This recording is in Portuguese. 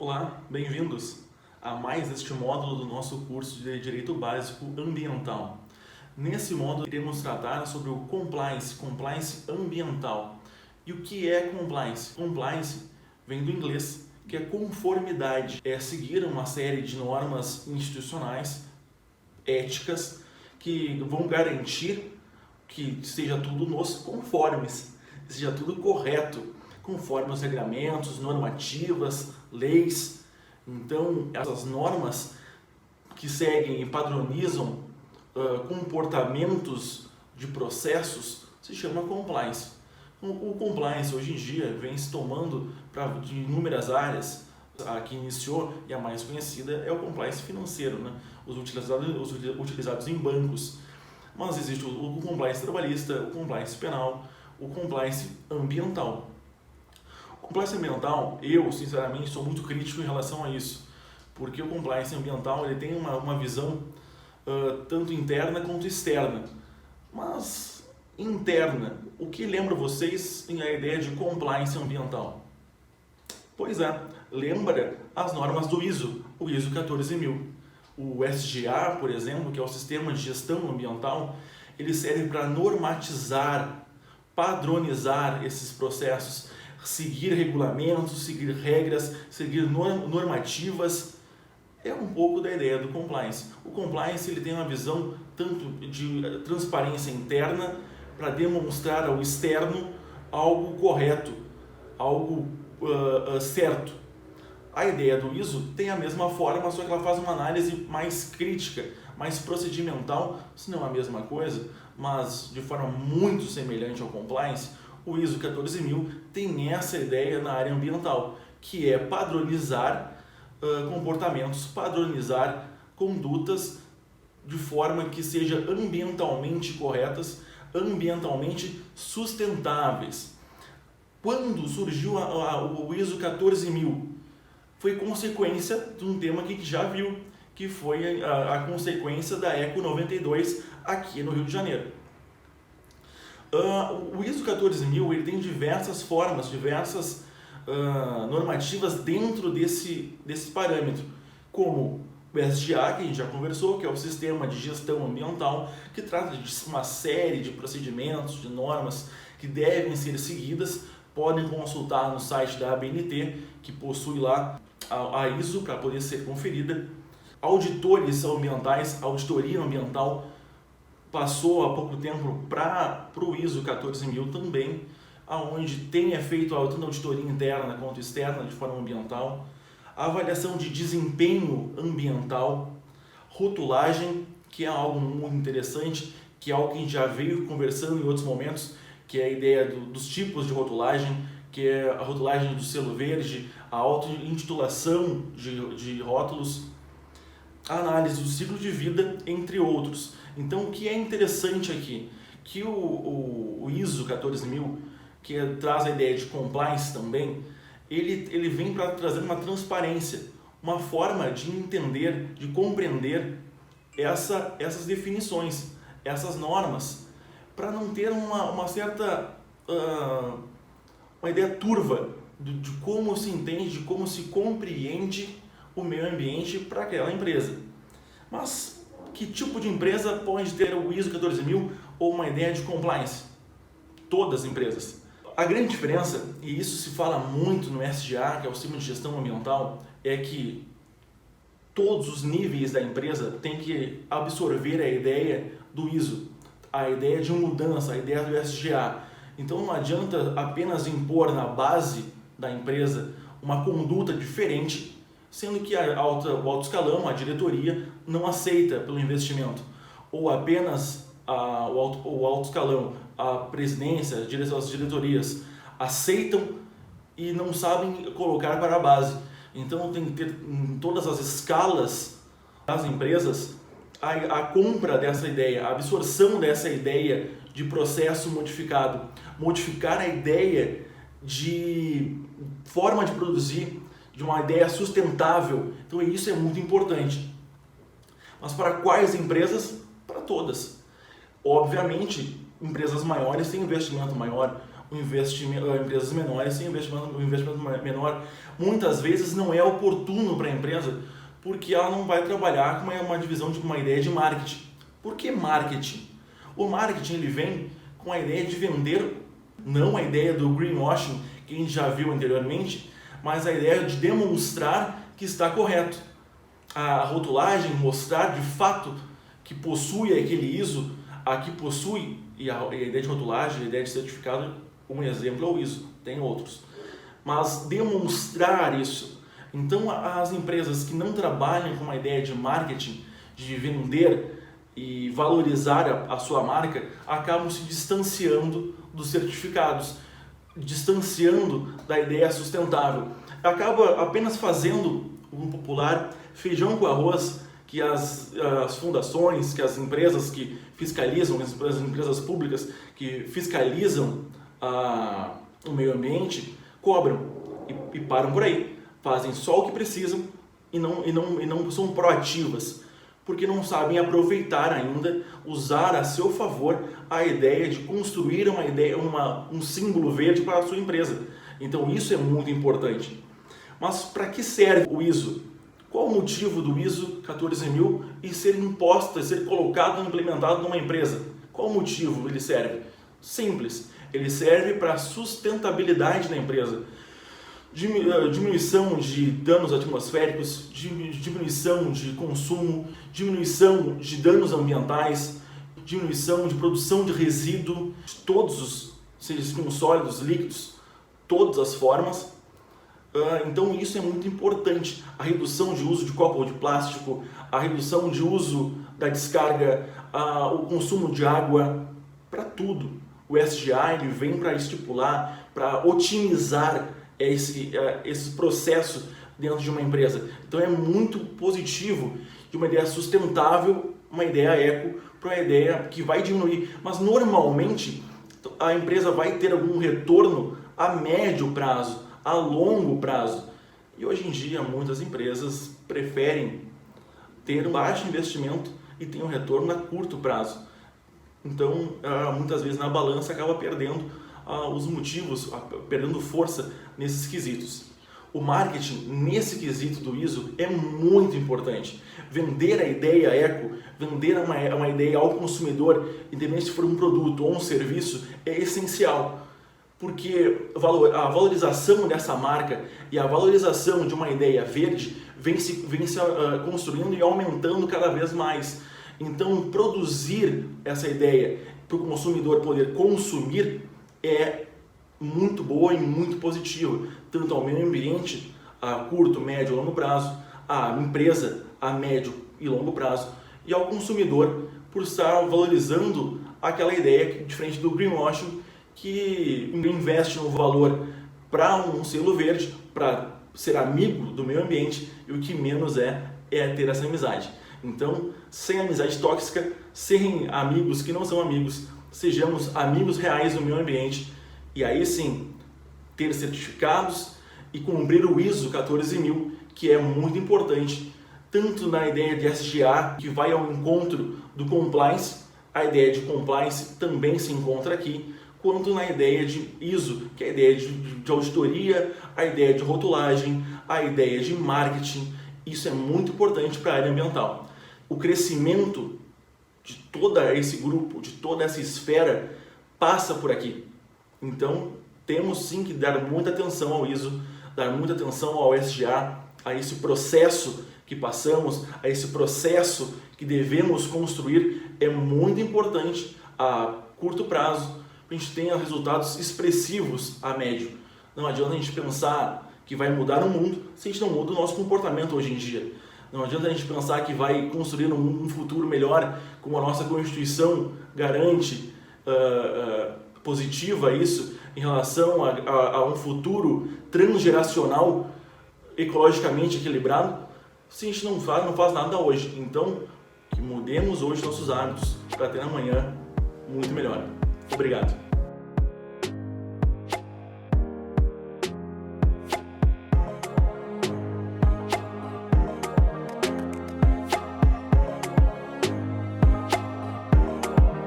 Olá, bem-vindos a mais este módulo do nosso curso de Direito Básico Ambiental. Nesse módulo iremos tratar sobre o compliance ambiental. E o que é compliance? Compliance vem do inglês, que é conformidade, é seguir uma série de normas institucionais, éticas, que vão garantir que seja tudo nos conformes, seja tudo correto, conforme os regramentos, normativas, leis. Então, essas normas que seguem e padronizam comportamentos de processos se chama compliance. O compliance hoje em dia vem se tomando de inúmeras áreas. A que iniciou e a mais conhecida é o compliance financeiro, né? Os utilizados em bancos. Mas existe o compliance trabalhista, o compliance penal, o compliance ambiental. O compliance ambiental, eu sinceramente sou muito crítico em relação a isso, porque o compliance ambiental ele tem uma visão tanto interna quanto externa. Mas interna, o que lembra vocês em a ideia de compliance ambiental? Pois é, lembra as normas do ISO, o ISO 14000. O SGA, por exemplo, que é o Sistema de Gestão Ambiental, ele serve para normatizar, padronizar esses processos, seguir regulamentos, seguir regras, seguir normativas. É um pouco da ideia do compliance. O compliance ele tem uma visão tanto de transparência interna para demonstrar ao externo algo correto, algo certo. A ideia do ISO tem a mesma forma, só que ela faz uma análise mais crítica, mais procedimental, se não a mesma coisa, mas de forma muito semelhante ao compliance. O ISO 14000 tem essa ideia na área ambiental, que é padronizar comportamentos, padronizar condutas de forma que seja ambientalmente corretas, ambientalmente sustentáveis. Quando surgiu o ISO 14000? Foi consequência de um tema que já viu, que foi a consequência da Eco 92 aqui no Rio de Janeiro. O ISO 14000 ele tem diversas formas, diversas normativas dentro desse parâmetro, como o SGA, que a gente já conversou, que é o Sistema de Gestão Ambiental, que trata de uma série de procedimentos, de normas que devem ser seguidas. Podem consultar no site da ABNT, que possui lá a ISO para poder ser conferida. Auditores ambientais, auditoria ambiental, passou há pouco tempo para o ISO 14000 também, onde tem feito tanto auditoria interna quanto externa de forma ambiental, avaliação de desempenho ambiental, rotulagem, que é algo muito interessante, que é algo que a gente já veio conversando em outros momentos, que é a ideia dos tipos de rotulagem, que é a rotulagem do selo verde, a auto-intitulação de rótulos, a análise do ciclo de vida, entre outros. Então, o que é interessante aqui? Que o ISO 14000, que traz a ideia de compliance também, ele vem para trazer uma transparência, uma forma de entender, de compreender essas definições, essas normas, para não ter uma certa uma ideia turva de como se entende, de como se compreende o meio ambiente para aquela empresa. Mas que tipo de empresa pode ter o ISO 14000 ou uma ideia de compliance? Todas as empresas. A grande diferença, e isso se fala muito no SGA, que é o Sistema de Gestão Ambiental, é que todos os níveis da empresa têm que absorver a ideia do ISO, a ideia de mudança, a ideia do SGA. Então não adianta apenas impor na base da empresa uma conduta diferente, sendo que o alto escalão, a diretoria, não aceita pelo investimento. Ou apenas o alto escalão, a presidência, as diretorias, aceitam e não sabem colocar para a base. Então tem que ter em todas as escalas das empresas a compra dessa ideia, a absorção dessa ideia de processo modificado, modificar a ideia de forma de produzir, de uma ideia sustentável. Então isso é muito importante. Mas para quais empresas? Para todas. Obviamente, empresas maiores têm investimento maior. o investimento, empresas menores, sim, o investimento menor muitas vezes não é oportuno para a empresa, porque ela não vai trabalhar com uma divisão de uma ideia de marketing. Por que marketing? O marketing ele vem com a ideia de vender, não a ideia do greenwashing que a gente já viu anteriormente, mas a ideia de demonstrar que está correto. A rotulagem, mostrar de fato que possui aquele ISO, aqui possui, e a ideia de rotulagem, a ideia de certificado, um exemplo é o ISO, tem outros. Mas demonstrar isso. Então as empresas que não trabalham com uma ideia de marketing, de vender e valorizar a sua marca, acabam se distanciando dos certificados, distanciando da ideia sustentável. Acaba apenas fazendo um popular feijão com arroz, que as fundações, que as empresas que fiscalizam, as empresas públicas que fiscalizam o meio ambiente, cobram e param por aí. Fazem só o que precisam e não são proativas, porque não sabem aproveitar ainda, usar a seu favor a ideia de construir um símbolo verde para a sua empresa. Então isso é muito importante. Mas para que serve o ISO? Qual o motivo do ISO 14000 e ser imposto, ser colocado e implementado numa empresa? Qual o motivo ele serve? Simples, ele serve para a sustentabilidade da empresa. Diminuição de danos atmosféricos, diminuição de consumo, diminuição de danos ambientais, diminuição de produção de resíduo, de todos sejam sólidos, líquidos, todas as formas. Então isso é muito importante. A redução de uso de copo de plástico, a redução de uso da descarga, o consumo de água, para tudo. O SGA ele vem para estipular, para otimizar esse processo dentro de uma empresa. Então é muito positivo de uma ideia sustentável, uma ideia eco, para uma ideia que vai diminuir. Mas normalmente a empresa vai ter algum retorno a médio prazo, a longo prazo. E hoje em dia muitas empresas preferem ter um baixo investimento e ter um retorno a curto prazo. Então muitas vezes na balança acaba perdendo os motivos, perdendo força nesses quesitos. O marketing, nesse quesito do ISO, é muito importante. Vender a ideia eco, vender uma ideia ao consumidor, independente se for um produto ou um serviço, é essencial. Porque a valorização dessa marca e a valorização de uma ideia verde vem se construindo e aumentando cada vez mais. Então, produzir essa ideia para o consumidor poder consumir é muito boa e muito positiva, tanto ao meio ambiente, a curto, médio e longo prazo, à empresa a médio e longo prazo, e ao consumidor por estar valorizando aquela ideia que, diferente do greenwashing, que investe no valor para um selo verde, para ser amigo do meio ambiente, e o que menos é ter essa amizade. Então, sem amizade tóxica, sem amigos que não são amigos, sejamos amigos reais do meio ambiente, e aí sim, ter certificados e cumprir o ISO 14000, que é muito importante, tanto na ideia de SGA, que vai ao encontro do compliance, a ideia de compliance também se encontra aqui, quanto na ideia de ISO, que é a ideia de auditoria, a ideia de rotulagem, a ideia de marketing. Isso é muito importante para a área ambiental. O crescimento de todo esse grupo, de toda essa esfera, passa por aqui. Então, temos sim que dar muita atenção ao ISO, dar muita atenção ao SGA, a esse processo que passamos, a esse processo que devemos construir. É muito importante a curto prazo, a gente tenha resultados expressivos a médio. Não adianta a gente pensar que vai mudar o mundo se a gente não muda o nosso comportamento hoje em dia. Não adianta a gente pensar que vai construir um futuro melhor, como a nossa Constituição garante positiva isso, em relação a um futuro transgeracional, ecologicamente equilibrado, se a gente não faz nada hoje. Então, que mudemos hoje nossos hábitos para ter amanhã muito melhor. Obrigado.